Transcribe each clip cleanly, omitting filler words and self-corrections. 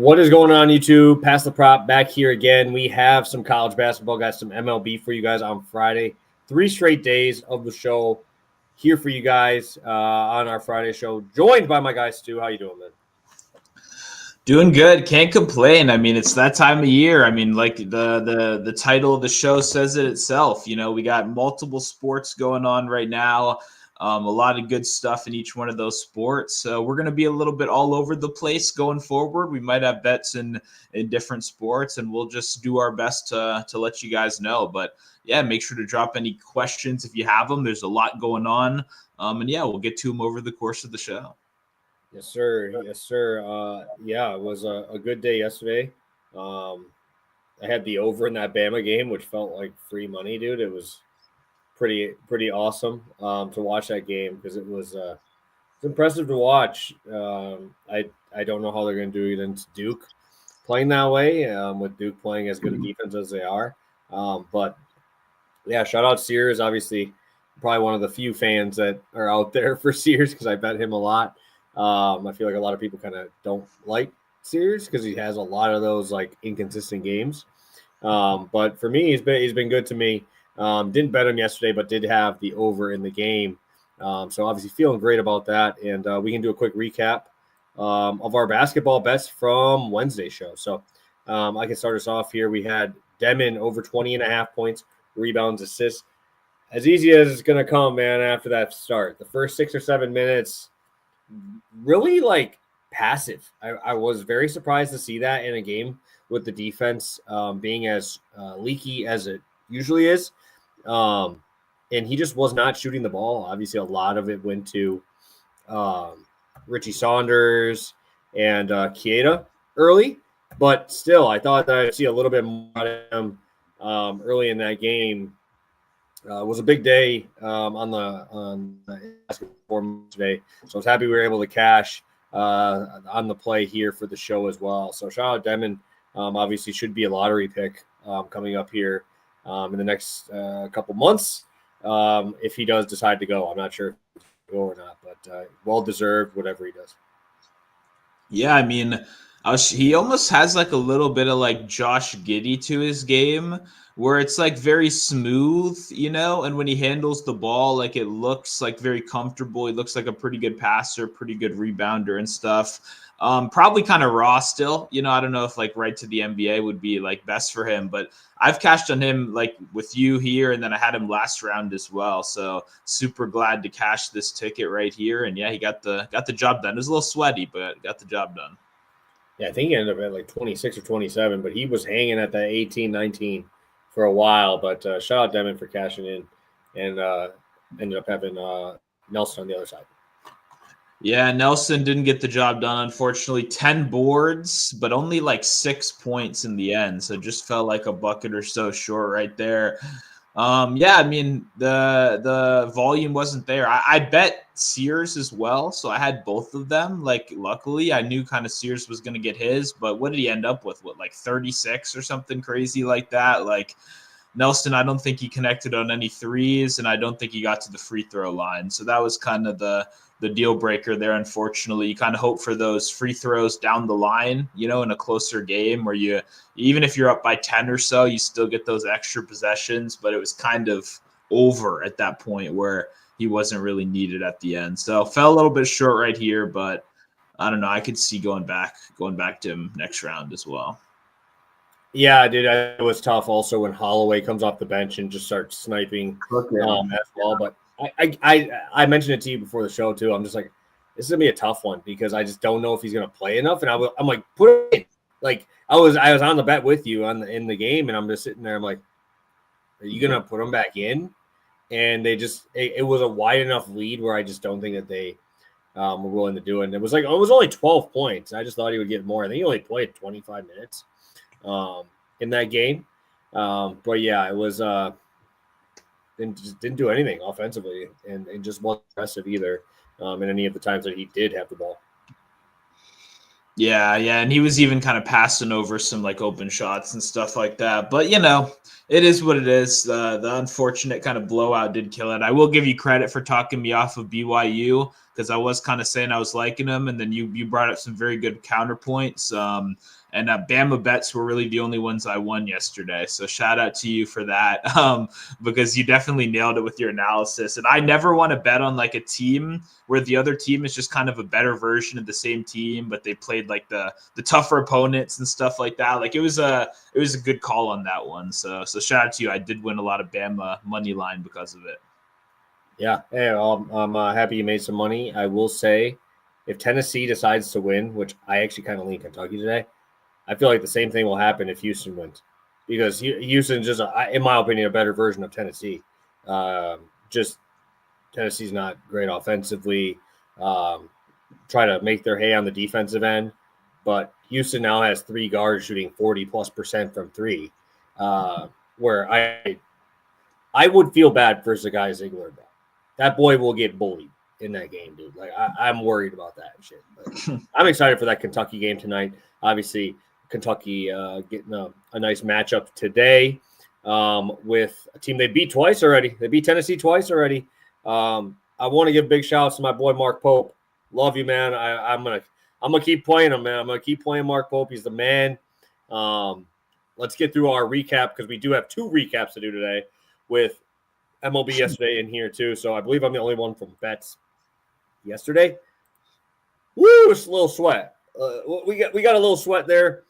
What is going on, YouTube? Pass the Prop back here again. We have some college basketball, got some MLB for you guys on Friday. 3 straight days of the show here for you guys on our Friday show. Joined by my guy Stu. How you doing, man? Doing good. Can't complain. I mean, it's that time of year. I mean, like the title of the show says it itself. You know, we got multiple sports going on right now. A lot of good stuff in each one of those sports. So we're going to be a little bit all over the place going forward. We might have bets in different sports, and we'll just do our best to let you guys know. But yeah, make sure to drop any questions if you have them. There's a lot going on. And yeah, we'll get to them over the course of the show. Yes, sir. Yes, sir. Yeah, it was a good day yesterday. I had the over in that Bama game, which felt like free money, dude. It was pretty awesome to watch that game because it's impressive to watch. I don't know how they're going to do it against Duke playing that way, with Duke playing as good a defense as they are. But yeah, shout out Sears. Obviously, probably one of the few fans that are out there for Sears because I bet him a lot. I feel like a lot of people kind of don't like Sears because he has a lot of those like inconsistent games. But for me, he's been good to me. Didn't bet him yesterday, but did have the over in the game. So obviously feeling great about that. And we can do a quick recap of our basketball bets from Wednesday's show. So I can start us off here. We had Demon over 20.5 points, rebounds, assists. As easy as it's going to come, man, after that start. The first 6 or 7 minutes, really like passive. I was very surprised to see that in a game with the defense being as leaky as it usually is. And he just was not shooting the ball. Obviously, a lot of it went to Richie Saunders and Kieda early. But still, I thought that I'd see a little bit more of him early in that game. It was a big day on the basketball today, so I was happy we were able to cash on the play here for the show as well. So shout out Demon. Obviously, should be a lottery pick coming up here in the next couple months if he does decide to go. I'm not sure if he'll go or not, but well deserved whatever he does. Yeah, I mean, he almost has like a little bit of like Josh Giddey to his game where it's like very smooth, you know, and when he handles the ball, like it looks like very comfortable. He looks like a pretty good passer, pretty good rebounder and stuff. Probably kind of raw still, you know, I don't know if like right to the NBA would be like best for him, but I've cashed on him like with you here, and then I had him last round as well. So super glad to cash this ticket right here. And yeah, he got the job done. It was a little sweaty, but got the job done. Yeah, I think he ended up at like 26 or 27, but he was hanging at that 18, 19 for a while. But shout out Demon for cashing in and ended up having Nelson on the other side. Yeah, Nelson didn't get the job done, unfortunately. 10 boards, but only like 6 points in the end. So just felt like a bucket or so short right there. Yeah, I mean, the volume wasn't there. I bet Sears as well, so I had both of them. Like, luckily, I knew kind of Sears was going to get his, but what did he end up with? What, like 36 or something crazy like that? Like, Nelson, I don't think he connected on any threes, and I don't think he got to the free throw line. So that was kind of the deal breaker there, unfortunately. You kind of hope for those free throws down the line, you know, in a closer game where you, even if you're up by 10 or so, you still get those extra possessions. But it was kind of over at that point where he wasn't really needed at the end. So fell a little bit short right here, but I don't know. I could see going back to him next round as well. Yeah, dude, it was tough also when Holloway comes off the bench and just starts sniping as well. But I mentioned it to you before the show too. I'm just like, this is gonna be a tough one because I just don't know if he's gonna play enough. And I'm like, put it in. Like I was on the bet with you in the game, and I'm just sitting there. I'm like, are you gonna put him back in? And they just it was a wide enough lead where I just don't think that they were willing to do it. And it was only 12 points. I just thought he would get more. I think he only played 25 minutes. In that game. But yeah, it was didn't do anything offensively and just wasn't impressive either in any of the times that he did have the ball. Yeah, and he was even kind of passing over some like open shots and stuff like that. But it is what it is. The unfortunate kind of blowout did kill it. I will give you credit for talking me off of BYU because I was kind of saying I was liking them, and then you brought up some very good counterpoints. And Bama bets were really the only ones I won yesterday. So shout out to you for that, because you definitely nailed it with your analysis. And I never want to bet on like a team where the other team is just kind of a better version of the same team, but they played like the tougher opponents and stuff like that. Like it was a good call on that one. So shout out to you. I did win a lot of Bama money line because of it. Yeah, hey, I'm happy you made some money. I will say, if Tennessee decides to win, which I actually kind of lean Kentucky today, I feel like the same thing will happen if Houston wins, because Houston's just, in my opinion, a better version of Tennessee. Just Tennessee's not great offensively. Try to make their hay on the defensive end, but Houston now has 3 guards shooting 40+% from 3, where I would feel bad for Zagai Ziegler. That boy will get bullied in that game, dude. Like I'm worried about that shit. But I'm excited for that Kentucky game tonight. Obviously, Kentucky getting a nice matchup today with a team they beat twice already. They beat Tennessee twice already. I want to give big shouts to my boy Mark Pope. Love you, man. I'm gonna keep playing him, man. I'm gonna keep playing Mark Pope. He's the man. Let's get through our recap because we do have 2 recaps to do today with MLB yesterday in here too. So I believe I'm the only one from bets yesterday. Woo! It's a little sweat. We got a little sweat there.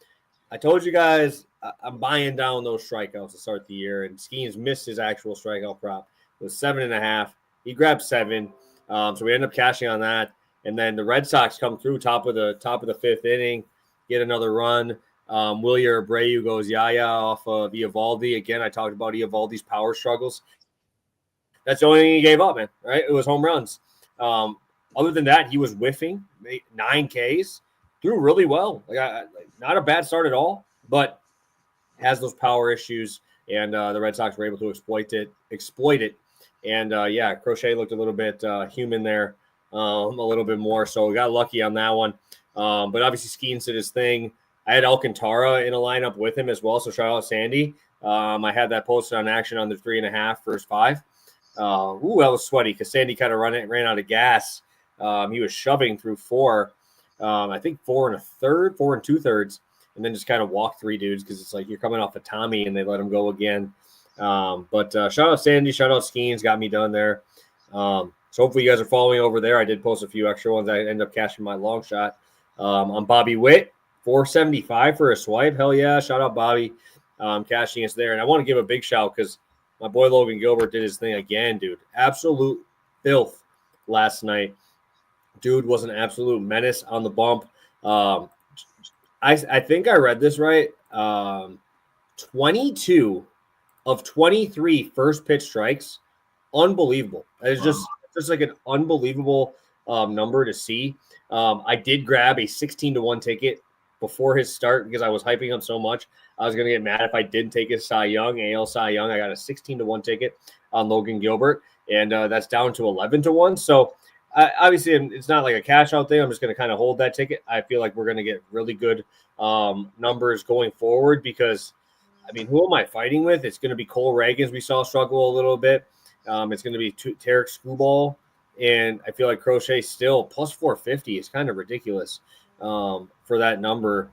I told you guys I'm buying down those strikeouts to start the year, and Skeens missed his actual strikeout prop. It was 7.5. He grabbed 7, so we ended up cashing on that. And then the Red Sox come through top of the 5th inning, get another run. Wilyer Abreu goes yaya off of Eovaldi. Again, I talked about Eovaldi's power struggles. That's the only thing he gave up, man, right? It was home runs. Other than that, he was whiffing, 9 Ks, threw really well. Not a bad start at all, but has those power issues, and the Red Sox were able to exploit it. And, Crochet looked a little bit human there, a little bit more, so we got lucky on that one. But obviously, Skeens did his thing. I had Alcantara in a lineup with him as well, so shout out Sandy. I had that posted on action on the 3.5 first 5. That was sweaty because Sandy kind of ran out of gas. He was shoving through 4, I think 4 1/3, 4 2/3, and then just kind of walked 3 dudes because it's like you're coming off a Tommy and they let him go again. But shout out Sandy, shout out Skeens, got me done there. So hopefully you guys are following over there. I did post a few extra ones. I ended up cashing my long shot on Bobby Witt, 475 for a swipe. Hell yeah, shout out Bobby, cashing us there. And I want to give a big shout because my boy Logan Gilbert did his thing again, dude. Absolute filth last night. Dude was an absolute menace on the bump. I think I read this right. 22 of 23 first pitch strikes. Unbelievable. It's just like an unbelievable number to see. I did grab a 16-1 ticket before his start because I was hyping him so much. I was going to get mad if I didn't take his AL Cy Young. I got a 16-1 ticket on Logan Gilbert, and that's down to 11-1. So obviously it's not like a cash out thing. I'm just going to kind of hold that ticket. I feel like we're going to get really good numbers going forward because, I mean, who am I fighting with? It's going to be Cole Reagans. We saw struggle a little bit. It's going to be Tarek Skubal, and I feel like Crochet still plus 450 is kind of ridiculous for that number.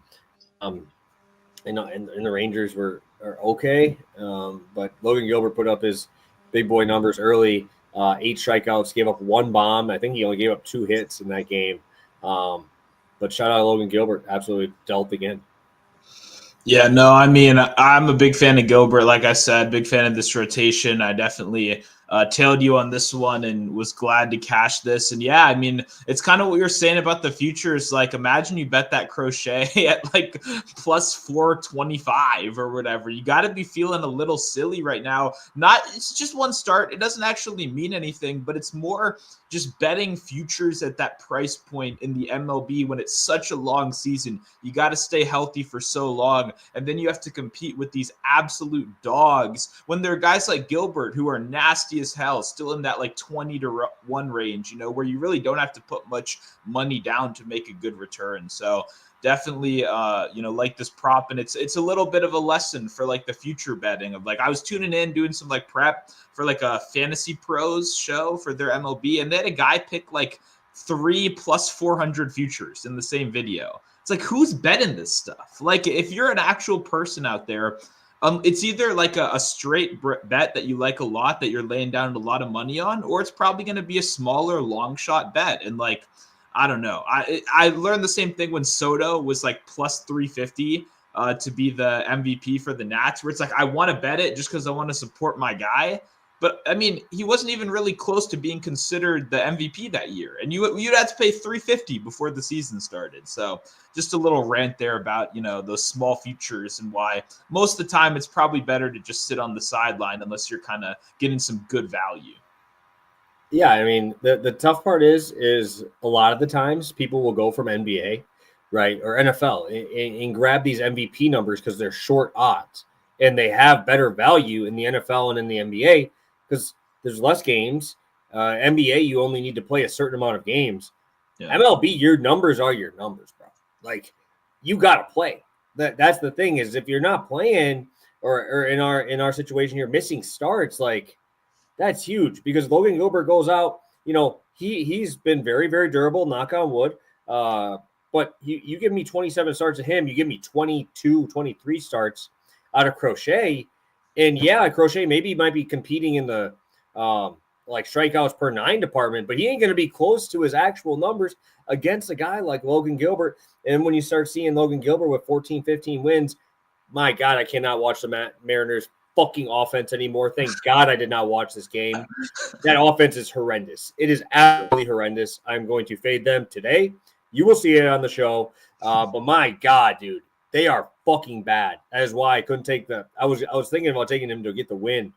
And the Rangers are okay, but Logan Gilbert put up his big boy numbers early. 8 strikeouts, gave up 1 bomb. I think he only gave up 2 hits in that game. But shout out Logan Gilbert, absolutely dealt again. Yeah, no, I mean, I'm a big fan of Gilbert. Like I said, big fan of this rotation. I definitely tailed you on this one and was glad to cash this. And yeah, I mean, it's kind of what you're saying about the futures. Like, imagine you bet that Crochet at like plus 425 or whatever. You got to be feeling a little silly right now. It's just one start. It doesn't actually mean anything, but it's more just betting futures at that price point in the MLB when it's such a long season. You got to stay healthy for so long, and then you have to compete with these absolute dogs when there are guys like Gilbert who are nasty as hell, still in that like 20-1 range, where you really don't have to put much money down to make a good return. So definitely like this prop, and it's a little bit of a lesson for like the future betting of like I was tuning in doing some like prep for like a Fantasy Pros show for their MLB, and they had a guy pick like 3 plus 400 futures in the same video. It's like, who's betting this stuff? Like, if you're an actual person out there, it's either like a straight bet that you like a lot that you're laying down a lot of money on, or it's probably going to be a smaller long shot bet. And like, I don't know. I learned the same thing when Soto was like plus 350 to be the MVP for the Nats, where it's like, I want to bet it just because I want to support my guy. But I mean, he wasn't even really close to being considered the MVP that year, and you'd have to pay $350 before the season started. So just a little rant there about those small futures and why most of the time it's probably better to just sit on the sideline unless you're kind of getting some good value. Yeah, I mean the tough part is a lot of the times people will go from NBA, right, or NFL and grab these MVP numbers because they're short odds and they have better value in the NFL and in the NBA. Because there's less games. NBA, you only need to play a certain amount of games. Yeah. MLB, your numbers are your numbers, bro. Like, you got to play. That's the thing is if you're not playing, or in our situation, you're missing starts. Like, that's huge because Logan Gilbert goes out. He's been very, very durable. Knock on wood. But you give me 27 starts of him. You give me 22, 23 starts out of Crochet. And yeah, Crochet maybe might be competing in the like strikeouts per 9 department, but he ain't going to be close to his actual numbers against a guy like Logan Gilbert. And when you start seeing Logan Gilbert with 14, 15 wins, my God, I cannot watch the Mariners fucking offense anymore. Thank God I did not watch this game. That offense is horrendous. It is absolutely horrendous. I'm going to fade them today. You will see it on the show. But my God, dude. They are fucking bad. That is why I couldn't take I was thinking about taking them to get the win,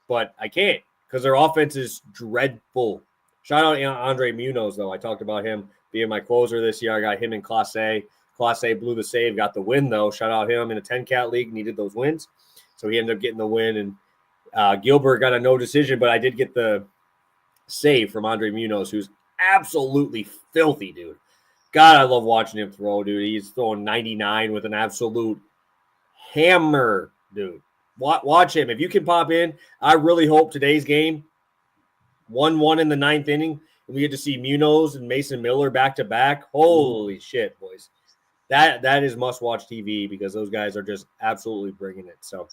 but I can't because their offense is dreadful. Shout out Andre Munoz, though. I talked about him being my closer this year. I got him in Class A. Class A blew the save, got the win, though. Shout out him in a 10-cat league, needed those wins. So he ended up getting the win. And Gilbert got a no decision, but I did get the save from Andre Munoz, who's absolutely filthy, dude. God, I love watching him throw, dude. He's throwing 99 with an absolute hammer, dude. Watch him. If you can pop in, I really hope today's game, 1-1 in the 9th inning, and we get to see Munoz and Mason Miller back-to-back. Holy shit, boys. That is must-watch TV because those guys are just absolutely bringing it. So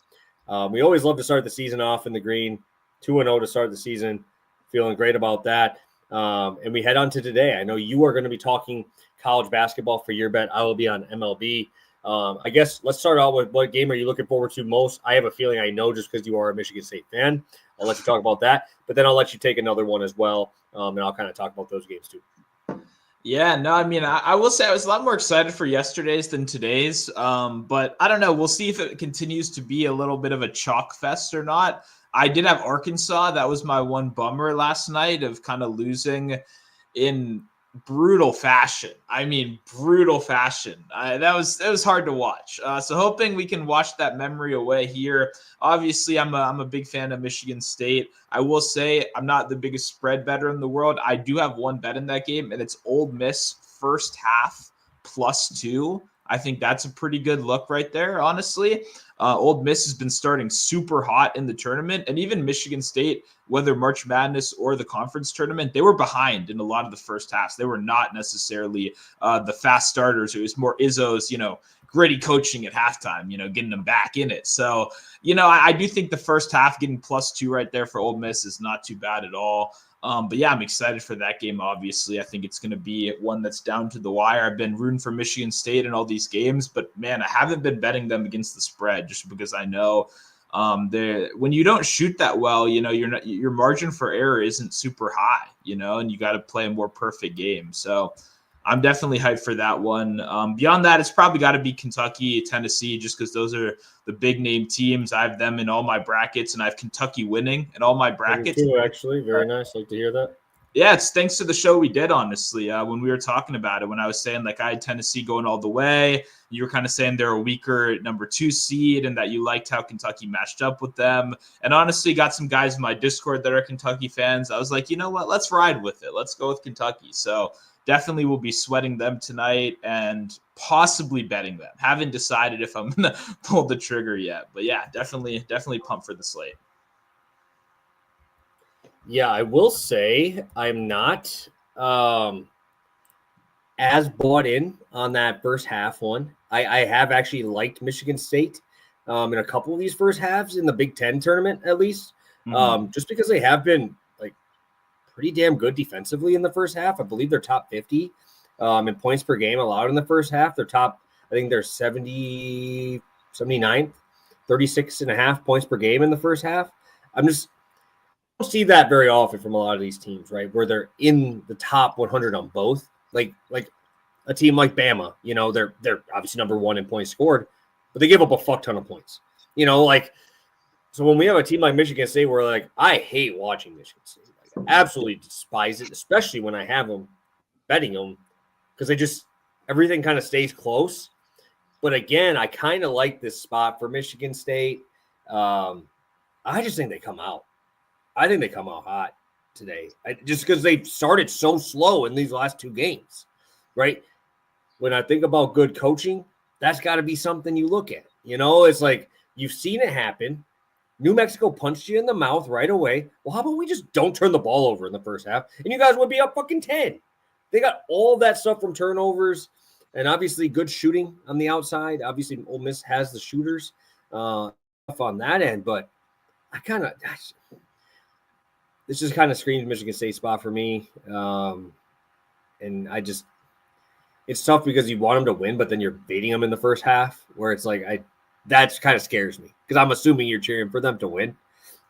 we always love to start the season off in the green. 2-0 to start the season. Feeling great about that. And we head on to today. I know you are going to be talking college basketball for your bet. I will be on MLB. I guess let's start out with what game are you looking forward to most? I have a feeling I know just because you are a Michigan State fan. I'll let you talk about that, but then I'll let you take another one as well, and I'll kind of talk about those games too. Yeah, no, I mean, I will say I was a lot more excited for yesterday's than today's, but I don't know. We'll see if it continues to be a little bit of a chalk fest or not. I did have Arkansas. That was my one bummer last night of kind of losing in brutal fashion. I mean, brutal fashion. That was hard to watch. So hoping we can wash that memory away here. Obviously, I'm a big fan of Michigan State. I will say I'm not the biggest spread better in the world. I do have one bet in that game, and it's Ole Miss first half +2. I think that's a pretty good look right there, honestly. Ole Miss has been starting super hot in the tournament, and even Michigan State, whether March Madness or the conference tournament, they were behind in a lot of the first halves. They were not necessarily the fast starters. It was more Izzo's, gritty coaching at halftime, getting them back in it. So, I do think the first half getting +2 right there for Ole Miss is not too bad at all. But yeah, I'm excited for that game. Obviously, I think it's going to be one that's down to the wire. I've been rooting for Michigan State in all these games, but man, I haven't been betting them against the spread just because I know when you don't shoot that well, your margin for error isn't super high, and you got to play a more perfect game. So I'm definitely hyped for that one. Beyond that, it's probably got to be Kentucky, Tennessee, just because those are the big name teams. I have them in all my brackets, and I have Kentucky winning in all my brackets. Me too, actually. Very nice. Like to hear that. Yeah, it's thanks to the show we did, honestly, when we were talking about it, when I was saying like I had Tennessee going all the way. You were kind of saying they're a weaker number 2 seed and that you liked how Kentucky matched up with them. And honestly, got some guys in my Discord that are Kentucky fans. I was like, you know what? Let's ride with it. Let's go with Kentucky. So definitely will be sweating them tonight and possibly betting them. Haven't decided if I'm going to pull the trigger yet. But yeah, definitely pumped for the slate. Yeah, I will say I'm not as bought in on that first half one. I have actually liked Michigan State in a couple of these first halves in the Big Ten tournament, at least, just because they have been like pretty damn good defensively in the first half. I believe they're top 50 in points per game allowed in the first half. They're top, I think they're 79th, 36 and a half points per game in the first half. I don't see that very often from a lot of these teams, right? Where they're in the top 100 on both. Like a team like Bama, they're obviously number one in points scored, but they give up a fuck ton of points. So when we have a team like Michigan State, where like I hate watching Michigan State, I absolutely despise it, especially when I have them betting them because everything kind of stays close. But again, I kind of like this spot for Michigan State. I just think they come out. I think they come out hot today, just because they started so slow in these last two games, right? When I think about good coaching, that's got to be something you look at. It's like you've seen it happen. New Mexico punched you in the mouth right away. Well, how about we just don't turn the ball over in the first half, and you guys would be up fucking 10. They got all that stuff from turnovers and obviously good shooting on the outside. Obviously, Ole Miss has the shooters on that end, but this just kind of screams Michigan State spot for me. And it's tough because you want them to win, but then you're baiting them in the first half where it's like, that kind of scares me because I'm assuming you're cheering for them to win.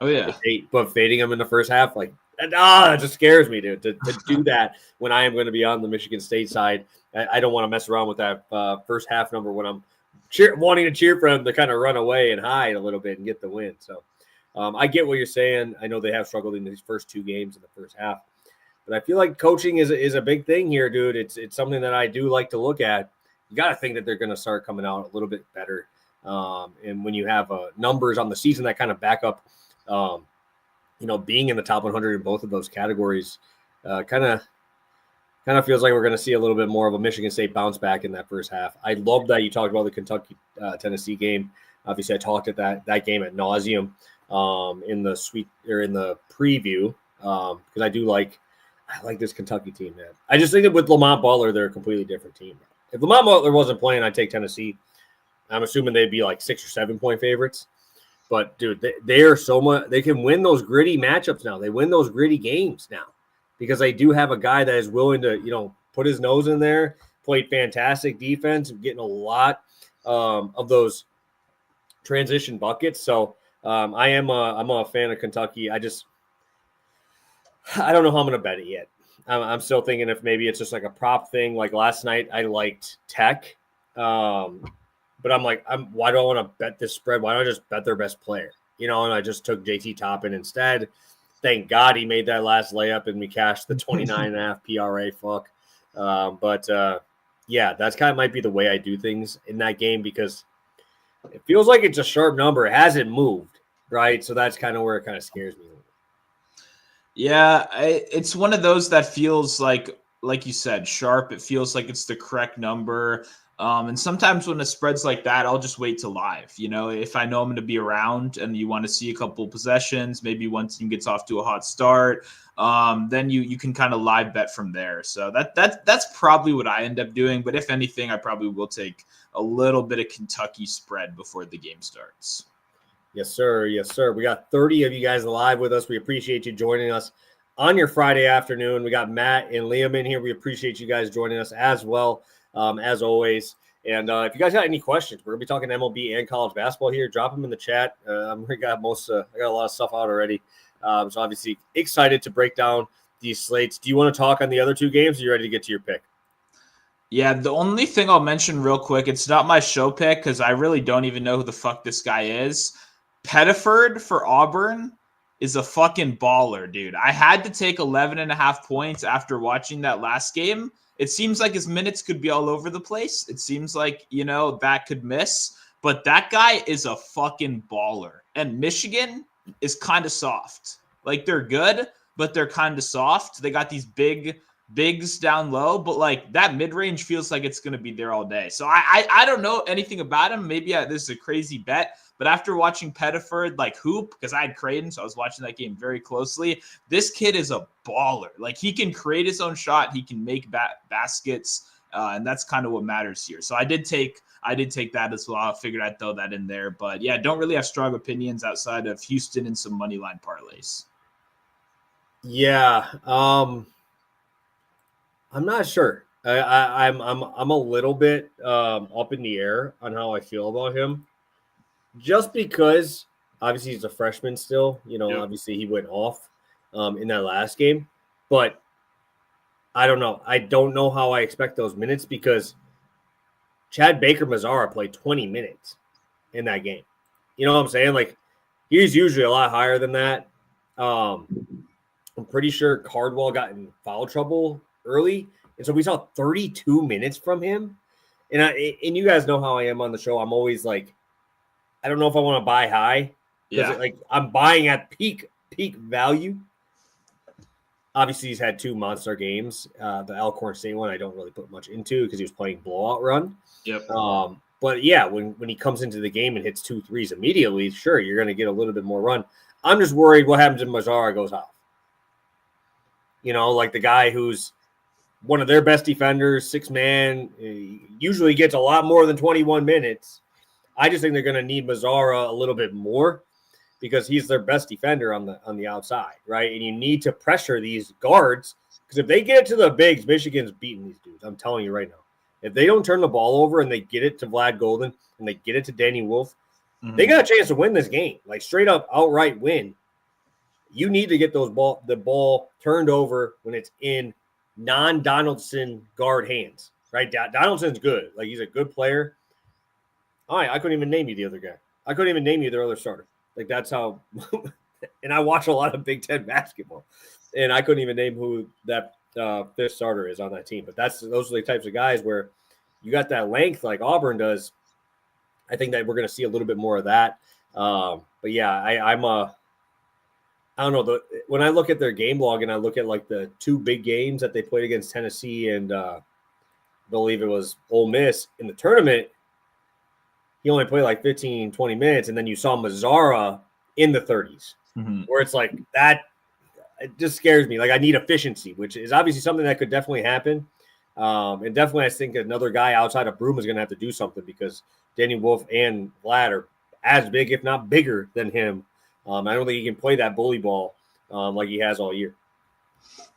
Oh yeah. But fading them in the first half, like, it just scares me, dude, to do that when I am going to be on the Michigan State side. I don't want to mess around with that first half number when I'm wanting to cheer for them to kind of run away and hide a little bit and get the win. So I get what you're saying. I know they have struggled in these first two games in the first half, but I feel like coaching is a big thing here, dude. It's something that I do like to look at. You got to think that they're going to start coming out a little bit better. And when you have numbers on the season that kind of back up, being in the top 100 in both of those categories, kind of feels like we're going to see a little bit more of a Michigan State bounce back in that first half. I love that you talked about the Kentucky Tennessee game. Obviously, I talked at that game at nauseum in the preview because I like this Kentucky team, man. I just think that with Lamont Butler, they're a completely different team. If Lamont Butler wasn't playing, I'd take Tennessee. I'm assuming they'd be like 6 or 7 point favorites. But, dude, they are so much – they can win those gritty matchups now. They win those gritty games now because they do have a guy that is willing to, put his nose in there, played fantastic defense, getting a lot of those transition buckets. So I'm a fan of Kentucky. I don't know how I'm going to bet it yet. I'm still thinking if maybe it's just like a prop thing. Like last night I liked Tech. But I'm like, why do I want to bet this spread? Why don't I just bet their best player? And I just took JT Toppin instead. Thank God he made that last layup and we cashed the 29.5 PRA. Fuck. Yeah, that's kind of might be the way I do things in that game because it feels like it's a sharp number. It hasn't moved, right? So that's kind of where it kind of scares me. Yeah, it's one of those that feels like you said, sharp. It feels like it's the correct number. And sometimes when it spreads like that, I'll just wait till live. If I know I'm going to be around and you want to see a couple possessions, maybe one team gets off to a hot start, then you can kind of live bet from there. So that's probably what I end up doing. But if anything, I probably will take a little bit of Kentucky spread before the game starts. Yes, sir. Yes, sir. We got 30 of you guys live with us. We appreciate you joining us on your Friday afternoon. We got Matt and Liam in here. We appreciate you guys joining us as well. As always. And if you guys got any questions, we're going to be talking MLB and college basketball here. Drop them in the chat. I got a lot of stuff out already. So obviously excited to break down these slates. Do you want to talk on the other two games? Or are you ready to get to your pick? Yeah, the only thing I'll mention real quick, it's not my show pick because I really don't even know who the fuck this guy is. Pettiford for Auburn is a fucking baller, dude. I had to take 11.5 points after watching that last game. It seems like his minutes could be all over the place. It seems like, that could miss. But that guy is a fucking baller. And Michigan is kind of soft. Like, they're good, but they're kind of soft. They got these big bigs down low, but like that mid-range feels like it's going to be there all day. So I don't know anything about him. Maybe this is a crazy bet, but after watching Pettiford like hoop, because I had Creighton, so I was watching that game very closely. This kid is a baller. Like he can create his own shot. He can make baskets. And that's kind of what matters here. So I did take that as well. I figured I'd throw that in there. But yeah, don't really have strong opinions outside of Houston and some money line parlays. Yeah. I'm not sure. I'm a little bit up in the air on how I feel about him. Just because obviously he's a freshman still. Obviously he went off in that last game. But I don't know. I don't know how I expect those minutes because Chad Baker-Mazara played 20 minutes in that game. You know what I'm saying? Like, he's usually a lot higher than that. I'm pretty sure Cardwell got in foul trouble early, and so we saw 32 minutes from him. And you guys know how I am on the show. I'm always like, I don't know if I want to buy high. Yeah. I'm buying at peak value. Obviously, he's had 2 monster games. The Alcorn State one I don't really put much into because he was playing blowout run. Yep. But yeah, when he comes into the game and hits 2 threes immediately, sure, you're going to get a little bit more run. I'm just worried what happens if Mazara goes off. Like the guy who's one of their best defenders, 6-man, usually gets a lot more than 21 minutes. I just think they're going to need Mazara a little bit more, because he's their best defender on the outside, right? And you need to pressure these guards, because if they get it to the bigs, Michigan's beating these dudes. I'm telling you right now. If they don't turn the ball over and they get it to Vlad Golden and they get it to Danny Wolf, they got a chance to win this game, like straight up outright win. You need to get the ball turned over when it's in non-Donaldson guard hands, right? Donaldson's good. Like, he's a good player. All right, I couldn't even name you the other guy. I couldn't even name you their other starter. Like, that's how – and I watch a lot of Big Ten basketball, and I couldn't even name who that fifth starter is on that team. But those are the types of guys where you got that length like Auburn does. I think that we're going to see a little bit more of that. But, yeah, I don't know. When I look at their game log and I look at, like, the 2 big games that they played against Tennessee and I believe it was Ole Miss in the tournament, he only played like 15, 20 minutes, and then you saw Mazara in the 30s, where it's like that. It just scares me. Like, I need efficiency, which is obviously something that could definitely happen. And definitely I think another guy outside of Broome is going to have to do something, because Danny Wolf and Vlad are as big, if not bigger, than him. I don't think he can play that bully ball like he has all year.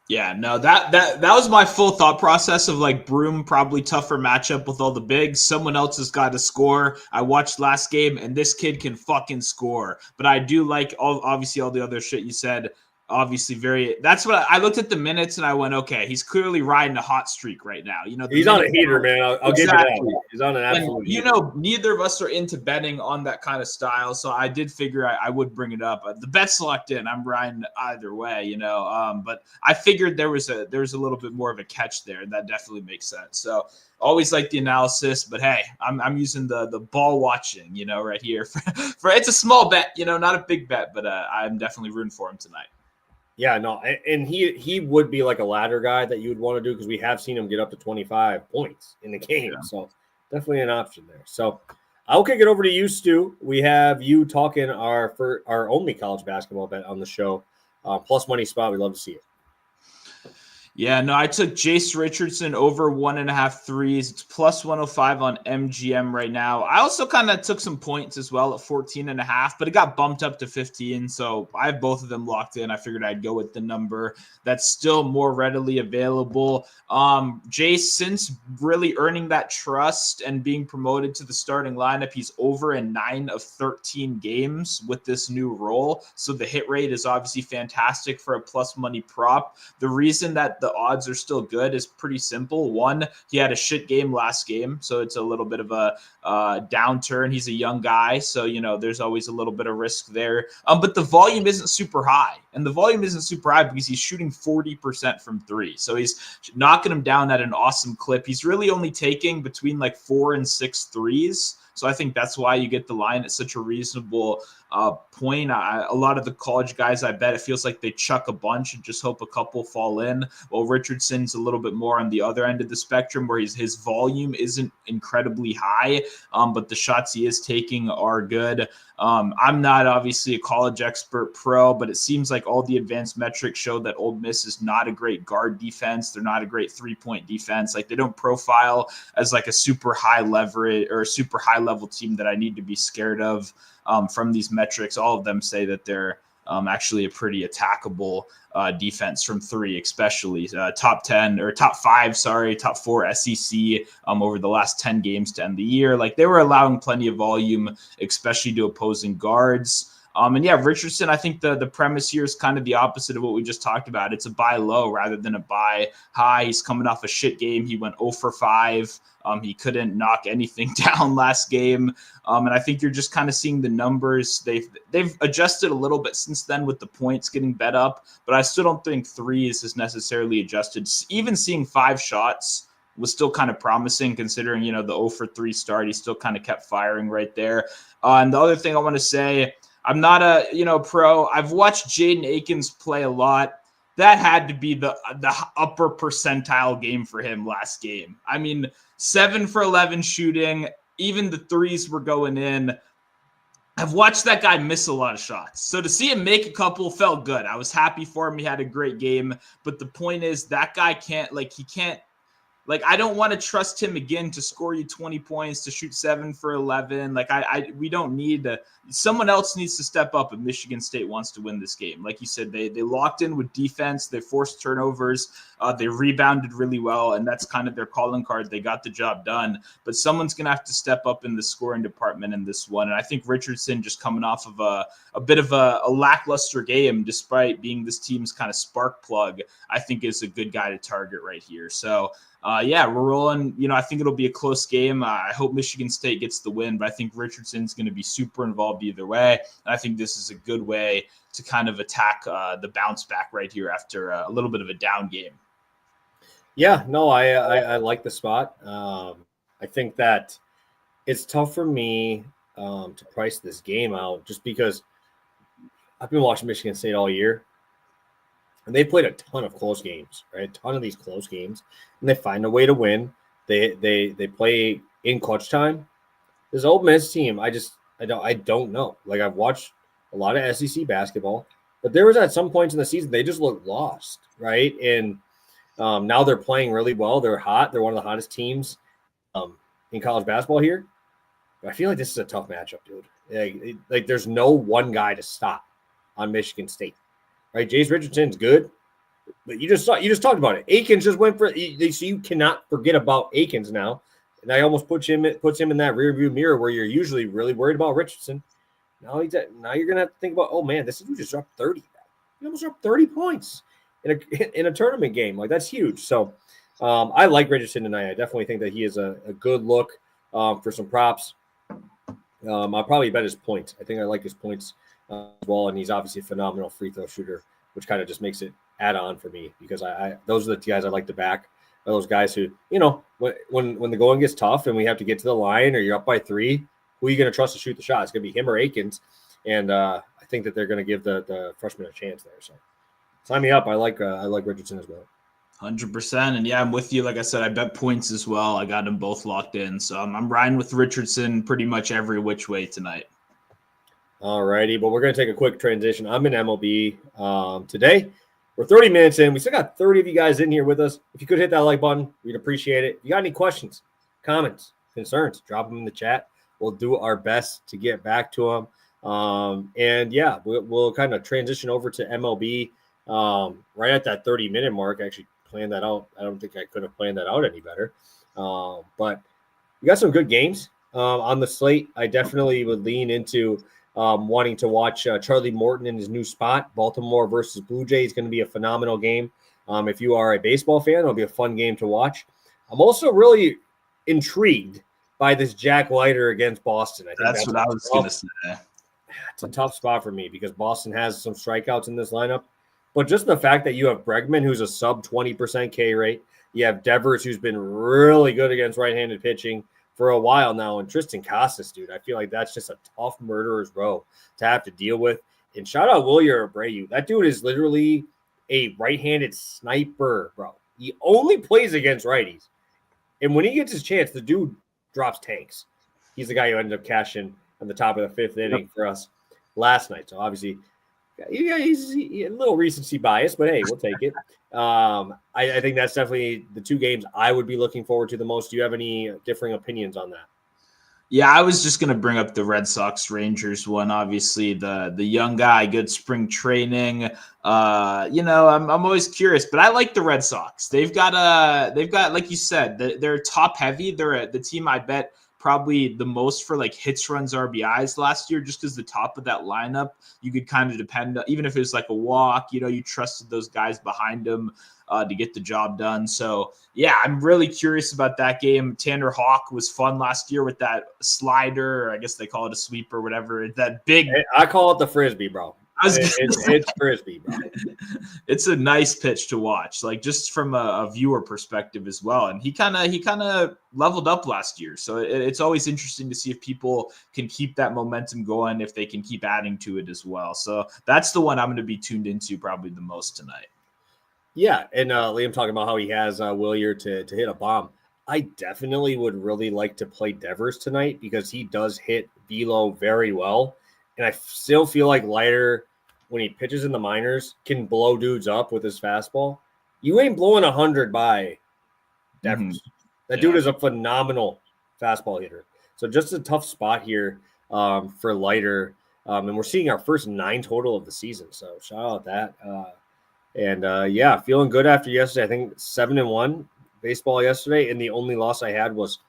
Yeah, no, that was my full thought process of like Broome probably tougher matchup with all the bigs. Someone else has got to score. I watched last game and this kid can fucking score. But I do like obviously all the other shit you said. Obviously, that's what I looked at the minutes and I went, okay, he's clearly riding a hot streak right now. He's on a heater, man. I'll give you that. He's on an absolute heater. Neither of us are into betting on that kind of style, so I did figure I would bring it up. The bet's locked in. I'm riding either way, but I figured there was a little bit more of a catch there, and that definitely makes sense. So always like the analysis, but hey, I'm using the ball watching, right here for it's a small bet, not a big bet, but I'm definitely rooting for him tonight. Yeah, no, and he would be like a ladder guy that you would want to do, because we have seen him get up to 25 points in the game. Yeah. So definitely an option there. So I'll kick it over to you, Stu. We have you talking our only college basketball bet on the show. Plus money spot. We'd love to see it. Yeah, no, I took Jace Richardson over 1.5 threes. It's plus 105 on MGM right now. I also kind of took some points as well at 14.5, but it got bumped up to 15. So I have both of them locked in. I figured I'd go with the number that's still more readily available. Jace, since really earning that trust and being promoted to the starting lineup, he's over in 9 of 13 games with this new role. So the hit rate is obviously fantastic for a plus money prop. The reason that the odds are still good is pretty simple. One, he had a shit game last game, so it's a little bit of a downturn. He's a young guy, so there's always a little bit of risk there. But the volume isn't super high, and the volume isn't super high because he's shooting 40% from 3. So he's knocking him down at an awesome clip. He's really only taking between like 4 and 6 threes. So I think that's why you get the line at such a reasonable point. A lot of the college guys, I bet it feels like they chuck a bunch and just hope a couple fall in. Well, Richardson's a little bit more on the other end of the spectrum where his volume isn't incredibly high, but the shots he is taking are good. I'm not obviously a college expert pro, but it seems like all the advanced metrics show that Ole Miss is not a great guard defense. They're not a great 3-point defense. Like, they don't profile as like a super high leverage or a super high level team that I need to be scared of. From these metrics, all of them say that they're actually a pretty attackable defense from three, especially top 4 SEC over the last 10 games to end the year. Like, they were allowing plenty of volume, especially to opposing guards. And yeah, Richardson, I think the premise here is kind of the opposite of what we just talked about. It's a buy low rather than a buy high. He's coming off a shit game. He went 0 for 5. He couldn't knock anything down last game. And I think you're just kind of seeing the numbers. They've adjusted a little bit since then with the points getting bet up, but I still don't think threes is necessarily adjusted. Even seeing 5 shots was still kind of promising considering, the 0 for 3 start. He still kind of kept firing right there. And the other thing I want to say, I'm not a, pro. I've watched Jaden Akins play a lot. That had to be the upper percentile game for him last game. I mean, 7 for 11 shooting, even the threes were going in. I've watched that guy miss a lot of shots. So to see him make a couple felt good. I was happy for him. He had a great game. But the point is that guy can't, I don't want to trust him again to score you 20 points, to shoot 7 for 11. We don't need someone else needs to step up if Michigan State wants to win this game. Like you said, they locked in with defense. They forced turnovers. They rebounded really well, and that's kind of their calling card. They got the job done. But someone's going to have to step up in the scoring department in this one. And I think Richardson, just coming off of a bit of a lackluster game, despite being this team's kind of spark plug, I think is a good guy to target right here. So, we're rolling. I think it'll be a close game. I hope Michigan State gets the win, but I think Richardson's going to be super involved either way. And I think this is a good way to kind of attack the bounce back right here after a little bit of a down game. Yeah, no, I like the spot. I think that it's tough for me to price this game out just because I've been watching Michigan State all year. And they played a ton of close games, right? A ton of these close games, and they find a way to win. They play in clutch time. This Ole Miss team, I don't know. Like, I've watched a lot of SEC basketball, but there was at some points in the season they just looked lost, right? And now they're playing really well. They're hot. They're one of the hottest teams in college basketball here. But I feel like this is a tough matchup, dude. Like there's no one guy to stop on Michigan State. Right, Jace Richardson's good, but you just talked about it. Akins just went for so you cannot forget about Akins now. And I almost puts him in that rearview mirror where you're usually really worried about Richardson. Now you're gonna have to think about, oh man, this dude just dropped 30. He almost dropped 30 points in a tournament game. Like, that's huge. So I like Richardson tonight. I definitely think that he is a good look for some props. I'll probably bet his points. I think I like his points as well, and he's obviously a phenomenal free throw shooter, which kind of just makes it add on for me because I those are the guys I like to back. Are those guys who, when the going gets tough and we have to get to the line or you're up by 3, who are you going to trust to shoot the shot? It's going to be him or Akins, and I think that they're going to give the freshman a chance there. So sign me up. I like Richardson as well. 100%. And yeah, I'm with you. Like I said, I bet points as well. I got them both locked in. So I'm riding with Richardson pretty much every which way tonight. All righty, but we're going to take a quick transition. I'm in MLB today. We're 30 minutes in. We still got 30 of you guys in here with us. If you could hit that like button, we'd appreciate it. If you got any questions, comments, concerns, drop them in the chat. We'll do our best to get back to them. And yeah, we'll kind of transition over to MLB right at that 30-minute mark. I actually planned that out. I don't think I could have planned that out any better. But we got some good games on the slate. I definitely would lean into wanting to watch Charlie Morton in his new spot. Baltimore versus Blue Jays is going to be a phenomenal game. If you are a baseball fan, it'll be a fun game to watch. I'm also really intrigued by this Jack Leiter against Boston. I think that's what I was going to say. It's a tough spot for me because Boston has some strikeouts in this lineup. But just the fact that you have Bregman, who's a sub 20% K rate. You have Devers, who's been really good against right-handed pitching for a while now. And Tristan Casas, dude, I feel like that's just a tough murderer's row to have to deal with. And shout out Wilyer Abreu. That dude is literally a right-handed sniper, bro. He only plays against righties. And when he gets his chance, the dude drops tanks. He's the guy who ended up cashing on the top of the 5th inning for us last night. So obviously, yeah, he's a little recency bias, but hey, we'll take it. I think that's definitely the 2 games I would be looking forward to the most. Do you have any differing opinions on that? Yeah, I was just going to bring up the Red Sox Rangers one. Obviously, the young guy, good spring training. I'm always curious, but I like the Red Sox. They've got like you said, they're top heavy. They're the team I bet probably the most for like hits, runs, RBIs last year, just because the top of that lineup you could kind of depend on, even if it was like a walk. You trusted those guys behind them to get the job done. So yeah, I'm really curious about that game. Tanner Hawk was fun last year with that slider, or I guess they call it a sweep or whatever. That big, I call it the frisbee, bro. It's frisbee, bro. It's a nice pitch to watch, like just from a viewer perspective as well. And he kind of leveled up last year, so it's always interesting to see if people can keep that momentum going, if they can keep adding to it as well. So that's the one I'm going to be tuned into probably the most tonight. Yeah, and Liam talking about how he has Wilyer to hit a bomb. I definitely would really like to play Devers tonight because he does hit velo very well. And I still feel like Leiter, when he pitches in the minors, can blow dudes up with his fastball. You ain't blowing 100 by Devers. That dude is a phenomenal fastball hitter. So just a tough spot here for Leiter. And we're seeing our first 9 total of the season. So shout out that. And feeling good after yesterday. I think 7-1 baseball yesterday. And the only loss I had was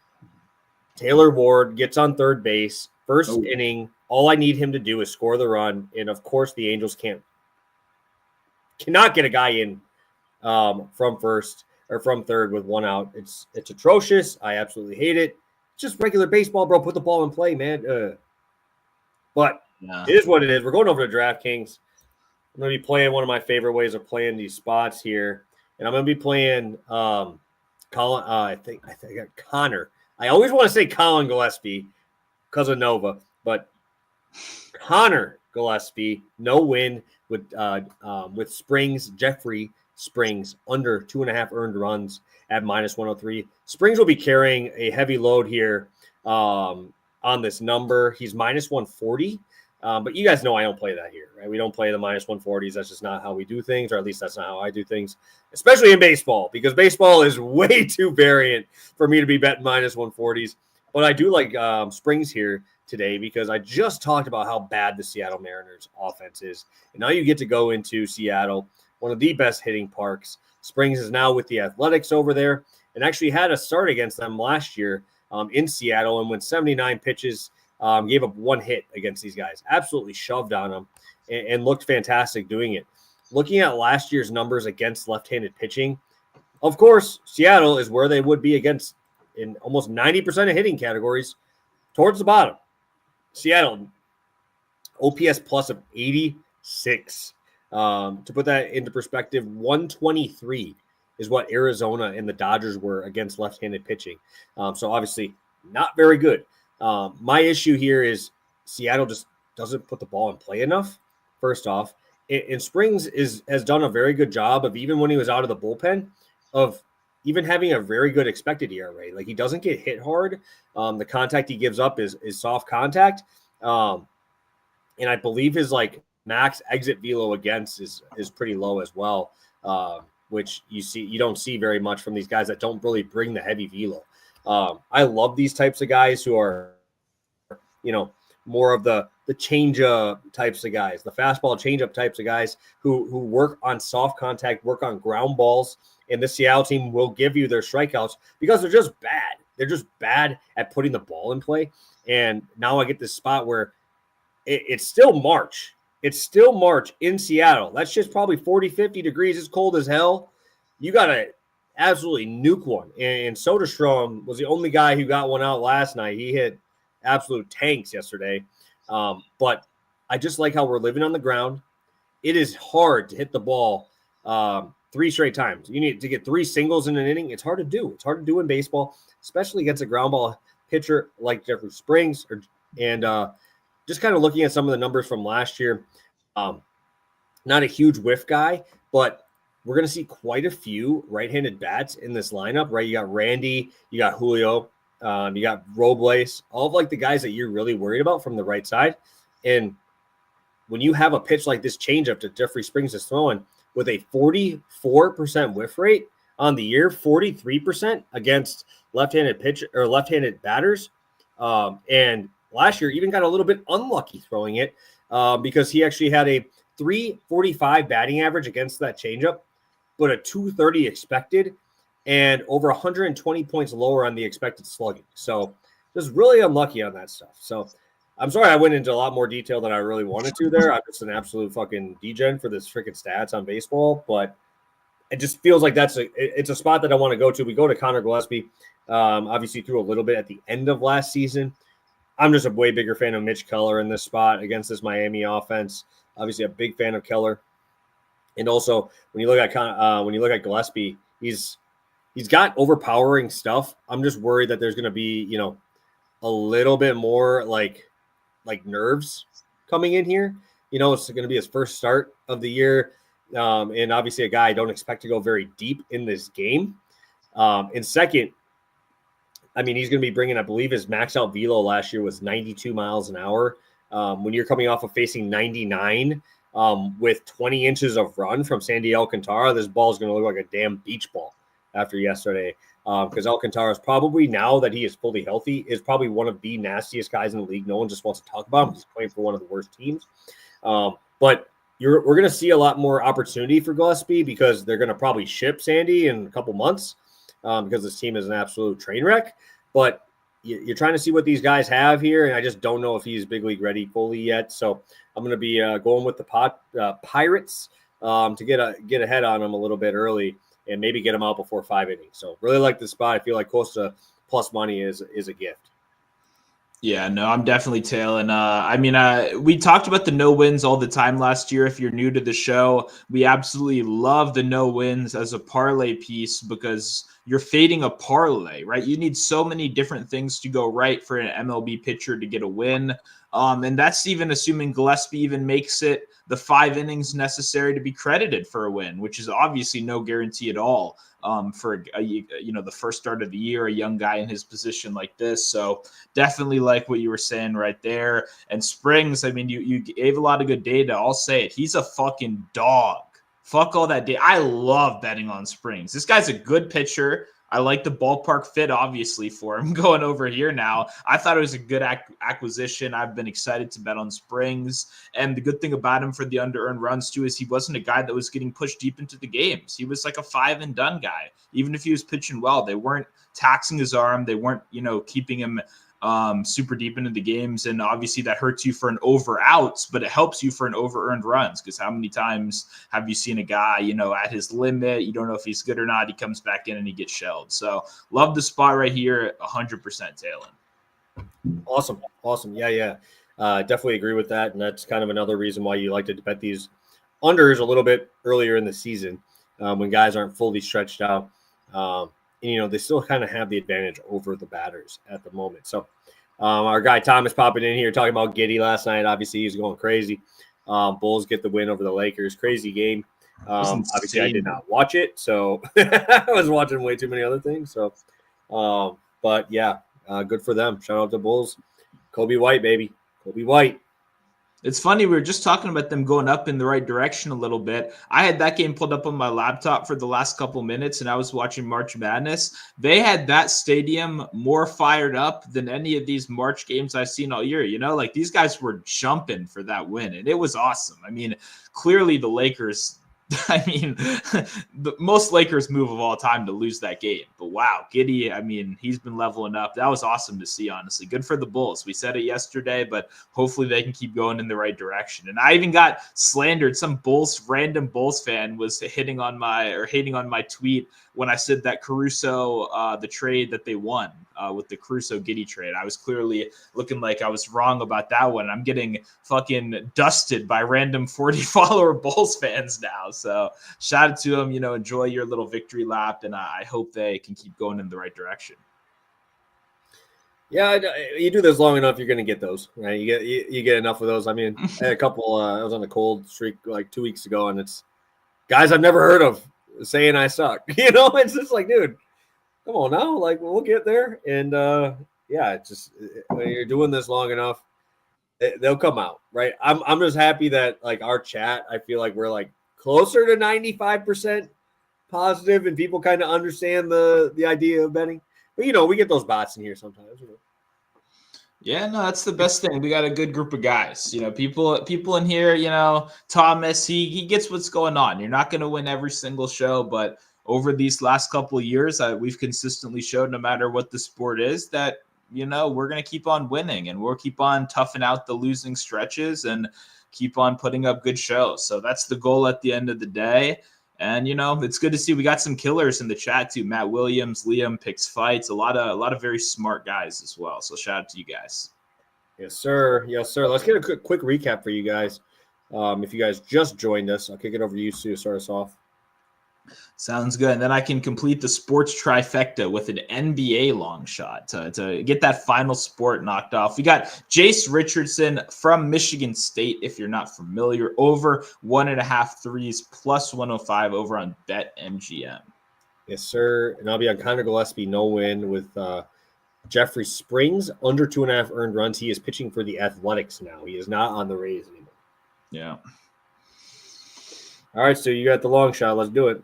Taylor Ward gets on third base, first inning. All I need him to do is score the run. And of course, the Angels cannot get a guy in from first or from third with 1 out. It's atrocious. I absolutely hate it. It's just regular baseball, bro. Put the ball in play, man. But it is what it is. We're going over to DraftKings. I'm going to be playing one of my favorite ways of playing these spots here. And I'm going to be playing Colin. I think I got Connor. I always want to say Colin Gillespie because of Nova, but Connor Gillespie, no win with Springs, Jeffrey Springs, under 2.5 earned runs at -103. Springs will be carrying a heavy load here on this number. He's -140. But you guys know I don't play that here, right? We don't play the -140s. That's just not how we do things, or at least that's not how I do things, especially in baseball, because baseball is way too variant for me to be betting -140s. But I do like Springs here today because I just talked about how bad the Seattle Mariners offense is. And now you get to go into Seattle, one of the best hitting parks. Springs is now with the Athletics over there and actually had a start against them last year in Seattle and went 79 pitches. Gave up 1 hit against these guys. Absolutely shoved on them and looked fantastic doing it. Looking at last year's numbers against left-handed pitching, of course, Seattle is where they would be against in almost 90% of hitting categories towards the bottom. Seattle, OPS plus of 86. To put that into perspective, 123 is what Arizona and the Dodgers were against left-handed pitching. So obviously not very good. My issue here is Seattle just doesn't put the ball in play enough, first off. And Springs has done a very good job of, even when he was out of the bullpen, of even having a very good expected ERA. Like, he doesn't get hit hard. The contact he gives up is soft contact. And I believe his max exit velo against is pretty low as well, which you don't see very much from these guys that don't really bring the heavy velo. I love these types of guys who are, more of the change-up types of guys, the fastball change-up types of guys who work on soft contact, work on ground balls, and the Seattle team will give you their strikeouts because they're just bad. They're just bad at putting the ball in play. And now I get this spot where it's still March. It's still March in Seattle. That's just probably 40, 50 degrees. It's cold as hell. You got to absolutely nuke one. And Soderstrom was the only guy who got one out last night. He hit absolute tanks yesterday. But I just like how we're living on the ground. It is hard to hit the ball 3 straight times. You need to get 3 singles in an inning. It's hard to do. It's hard to do in baseball, especially against a ground ball pitcher like Jeffrey Springs, and just kind of looking at some of the numbers from last year. Not a huge whiff guy, but we're going to see quite a few right-handed bats in this lineup, right? You got Randy, you got Julio, you got Robles, all of like the guys that you're really worried about from the right side. And when you have a pitch like this changeup that Jeffrey Springs is throwing with a 44% whiff rate on the year, 43% against left-handed pitch or left-handed batters, and last year even got a little bit unlucky throwing it because he actually had a 345 batting average against that changeup, but a 230 expected and over 120 points lower on the expected slugging. So just really unlucky on that stuff. So I'm sorry I went into a lot more detail than I really wanted to there. I'm just an absolute fucking degen for this freaking stats on baseball, but it just feels like it's a spot that I want to go to. We go to Connor Gillespie, obviously threw a little bit at the end of last season. I'm just a way bigger fan of Mitch Keller in this spot against this Miami offense. Obviously, a big fan of Keller, and also when you look at Gillespie, he's got overpowering stuff. I'm just worried that there's going to be a little bit more like nerves coming in here. It's going to be his first start of the year, and obviously a guy I don't expect to go very deep in this game. And second, I mean, he's going to be bringing, I believe, his max out velo last year was 92 miles an hour. When you're coming off of facing 99 with 20 inches of run from Sandy Alcantara, this ball is going to look like a damn beach ball after yesterday. Because Alcantara is probably, now that he is fully healthy, is probably one of the nastiest guys in the league. No one just wants to talk about him. He's playing for one of the worst teams. But we're going to see a lot more opportunity for Gillespie because they're going to probably ship Sandy in a couple months because this team is an absolute train wreck. But you're trying to see what these guys have here, and I just don't know if he's big league ready fully yet. So I'm going to be going with the Pirates to get ahead on them a little bit early and maybe get them out before 5 innings. So really like this spot. I feel like close to plus money is a gift. Yeah, no, I'm definitely tailing. We talked about the no wins all the time last year. If you're new to the show, we absolutely love the no wins as a parlay piece because you're fading a parlay, right? You need so many different things to go right for an MLB pitcher to get a win. And that's even assuming Gillespie even makes it the 5 innings necessary to be credited for a win, which is obviously no guarantee at all for the first start of the year, a young guy in his position like this. So definitely like what you were saying right there. And Springs, I mean, you gave a lot of good data. I'll say it. He's a fucking dog. Fuck all that data. I love betting on Springs. This guy's a good pitcher. I like the ballpark fit, obviously, for him going over here now. I thought it was a good acquisition. I've been excited to bet on Springs. And the good thing about him for the under-earned runs, too, is he wasn't a guy that was getting pushed deep into the games. He was like a 5-and-done guy. Even if he was pitching well, they weren't taxing his arm. They weren't, keeping him super deep into the games. And obviously that hurts you for an over outs, but it helps you for an over earned runs. Because how many times have you seen a guy, at his limit, you don't know if he's good or not, he comes back in and he gets shelled. So love the spot right here, 100% tailing. Awesome. Yeah. Definitely agree with that. And that's kind of another reason why you like to bet these unders a little bit earlier in the season when guys aren't fully stretched out. They still kind of have the advantage over the batters at the moment. So our guy Thomas popping in here talking about Giddy last night. Obviously, he's going crazy. Bulls get the win over the Lakers. Crazy game. Obviously, I did not watch it, so I was watching way too many other things. So, but yeah, good for them. Shout out to Bulls. Kobe White, baby. Kobe White. It's funny, we were just talking about them going up in the right direction a little bit. I had that game pulled up on my laptop for the last couple minutes, and I was watching March Madness. They had that stadium more fired up than any of these March games I've seen all year. These guys were jumping for that win, and it was awesome. I mean, clearly the Lakers – the most Lakers move of all time to lose that game. But wow, Giddy, I mean, he's been leveling up. That was awesome to see, honestly. Good for the Bulls. We said it yesterday, but hopefully they can keep going in the right direction. And I even got slandered. Some random Bulls fan was hating on my tweet when I said that Caruso, the trade that they won with the Caruso Giddy trade. I was clearly looking like I was wrong about that one. I'm getting fucking dusted by random 40 follower Bulls fans now. So shout out to them, enjoy your little victory lap. And I hope they can keep going in the right direction. Yeah, you do this long enough, you're going to get those, right? You get enough of those. I mean, I had a couple. I was on a cold streak like 2 weeks ago, and it's guys I've never heard of saying I suck. It's just like, dude, come on now. Like, we'll get there. And yeah, it's just when you're doing this long enough, they'll come out, right? I'm just happy that like our chat, I feel like we're like closer to 95% positive, and people kind of understand the idea of betting. But we get those bots in here sometimes. Yeah, no, that's the best thing. We got a good group of guys. People in here. Thomas, he gets what's going on. You're not going to win every single show, but over these last couple of years, we've consistently showed, no matter what the sport is, that we're going to keep on winning, and we'll keep on toughing out the losing stretches and keep on putting up good shows. So that's the goal at the end of the day. And it's good to see we got some killers in the chat too. Matt Williams, Liam picks fights, a lot of very smart guys as well. So shout out to you guys. Yes, sir. Yes, sir. Let's get a quick recap for you guys. If you guys just joined us, I'll kick it over to you, Sue, to start us off. Sounds good. And then I can complete the sports trifecta with an NBA long shot to get that final sport knocked off. We got Jace Richardson from Michigan State, if you're not familiar, over 1.5 threes plus 105 over on BetMGM. Yes, sir. And I'll be on Connor Gillespie, no win with Jeffrey Springs, under 2.5 earned runs. He is pitching for the Athletics now. He is not on the Rays anymore. Yeah. All right, so you got the long shot. Let's do it.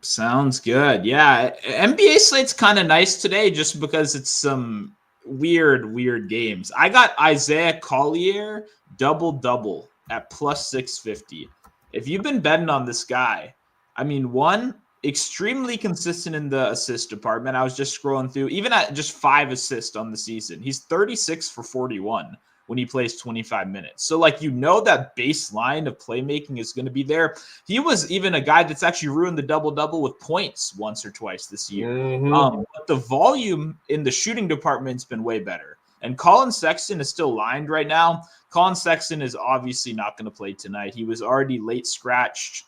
Sounds good. Yeah. NBA slate's kind of nice today just because it's some weird games. I got Isaiah Collier double at plus 650. If you've been betting on this guy, I mean, one, extremely consistent in the assist department. I was just scrolling through, even at just 5 assists on the season. He's 36 for 41 when he plays 25 minutes. So that baseline of playmaking is going to be there. He was even a guy that's actually ruined the double-double with points once or twice this year. Mm-hmm. But the volume in the shooting department's been way better. And Colin Sexton is still lined right now. Colin Sexton is obviously not going to play tonight. He was already late scratched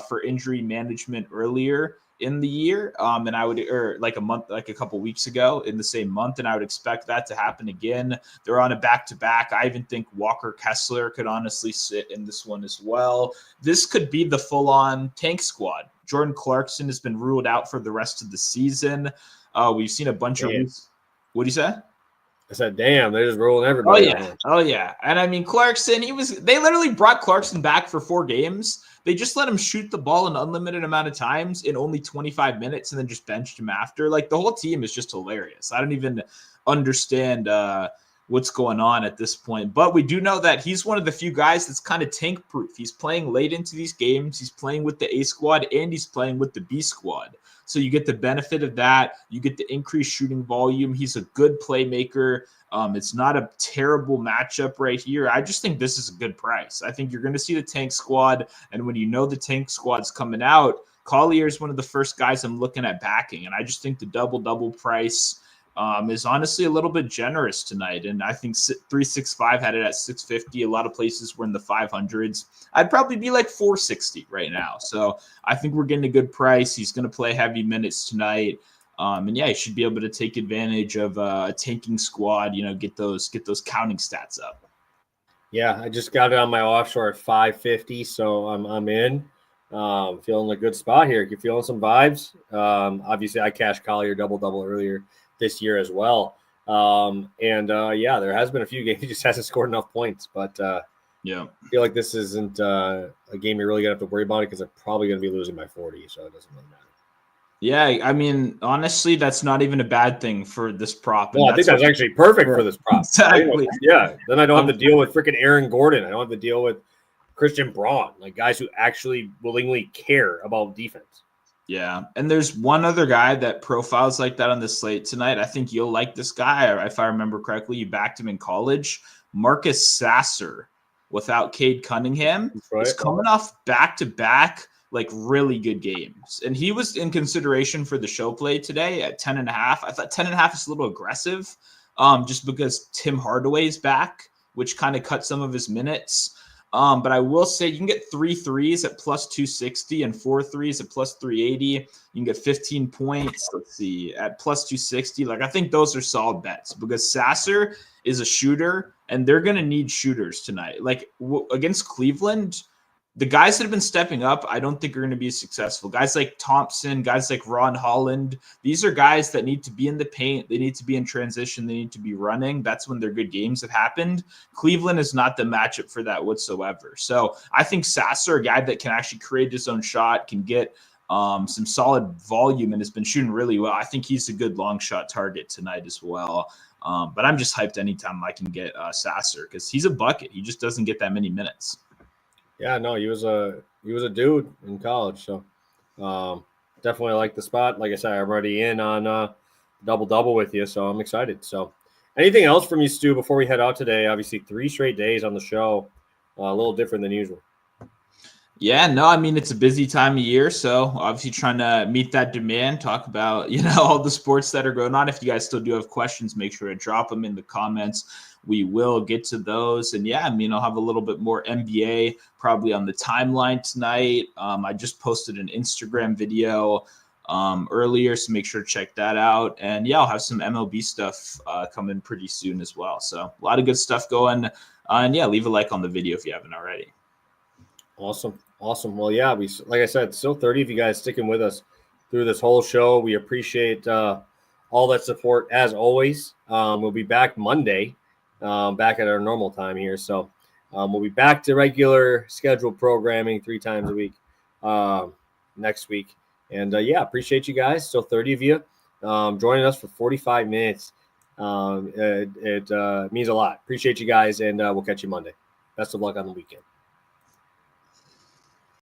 for injury management earlier in the year. And I would, or like a couple weeks ago in the same month. And I would expect that to happen again. They're on a back-to-back. I even think Walker Kessler could honestly sit in this one as well. This could be the full-on tank squad. Jordan Clarkson has been ruled out for the rest of the season. We've seen a bunch of, what do you say? I said, damn, they're just rolling everybody. Oh yeah. And I mean, Clarkson, they literally brought Clarkson back for 4 games. They just let him shoot the ball an unlimited amount of times in only 25 minutes and then just benched him after. Like, the whole team is just hilarious. I don't even understand what's going on at this point. But we do know that he's one of the few guys that's kind of tank proof. He's playing late into these games. He's playing with the A squad and he's playing with the B squad. So you get the benefit of that. You get the increased shooting volume. He's a good playmaker. It's not a terrible matchup right here. I just think this is a good price. I think you're going to see the tank squad. And when you know the tank squad's coming out, Collier is one of the first guys I'm looking at backing. And I just think the double price is honestly a little bit generous tonight. And I think 365 had it at 650. A lot of places were in the 500s. I'd probably be like 460 right now. So I think we're getting a good price. He's going to play heavy minutes tonight. And yeah, he should be able to take advantage of a tanking squad, get those counting stats up. Yeah, I just got it on my offshore at 550, so I'm in. Feeling a good spot here. You're feeling some vibes. Obviously, I cashed Collier double earlier this year as well. Yeah, there has been a few games he just hasn't scored enough points, but yeah, I feel like this isn't a game you're really gonna have to worry about it because they're probably gonna be losing by 40, so it doesn't really matter. Yeah, I mean, honestly, that's not even a bad thing for this prop. No, I think that's actually perfect for this prop. Exactly. Yeah, then I don't have to deal with freaking Aaron Gordon. I don't have to deal with Christian Braun, like guys who actually willingly care about defense. Yeah, and there's one other guy that profiles like that on the slate tonight. I think you'll like this guy. If I remember correctly, you backed him in college. Marcus Sasser, without Cade Cunningham, is coming off back-to-back like really good games. And he was in consideration for the show play today at 10.5. I thought 10.5 is a little aggressive just because Tim Hardaway is back, which kind of cut some of his minutes. But I will say you can get 3 threes at plus 260 and 4 threes at plus 380. You can get 15 points, let's see, at plus 260. Like, I think those are solid bets because Sasser is a shooter and they're going to need shooters tonight. Like against Cleveland, the guys that have been stepping up, I don't think are going to be successful. Guys like Thompson, guys like Ron Holland, these are guys that need to be in the paint. They need to be in transition. They need to be running. That's when their good games have happened. Cleveland is not the matchup for that whatsoever. So I think Sasser, a guy that can actually create his own shot, can get some solid volume and has been shooting really well. I think he's a good long shot target tonight as well. But I'm just hyped anytime I can get Sasser because he's a bucket. He just doesn't get that many minutes. Yeah, no, he was a dude in college, so definitely like the spot. Like I said, I'm already in on double with you, so I'm excited. So, anything else from you, Stu, before we head out today? Obviously, 3 straight days on the show, a little different than usual. Yeah, no, I mean, it's a busy time of year, so obviously trying to meet that demand, talk about, all the sports that are going on. If you guys still do have questions, make sure to drop them in the comments. We will get to those. And yeah, I mean, I'll have a little bit more NBA probably on the timeline tonight. I just posted an Instagram video earlier, so make sure to check that out. And yeah, I'll have some MLB stuff coming pretty soon as well. So a lot of good stuff going. And yeah, leave a like on the video if you haven't already. Awesome. Well, yeah, like I said, still 30 of you guys sticking with us through this whole show. We appreciate all that support as always. We'll be back Monday, back at our normal time here. So we'll be back to regular scheduled programming 3 times a week next week. And yeah, appreciate you guys. Still 30 of you joining us for 45 minutes. It means a lot. Appreciate you guys, and we'll catch you Monday. Best of luck on the weekend.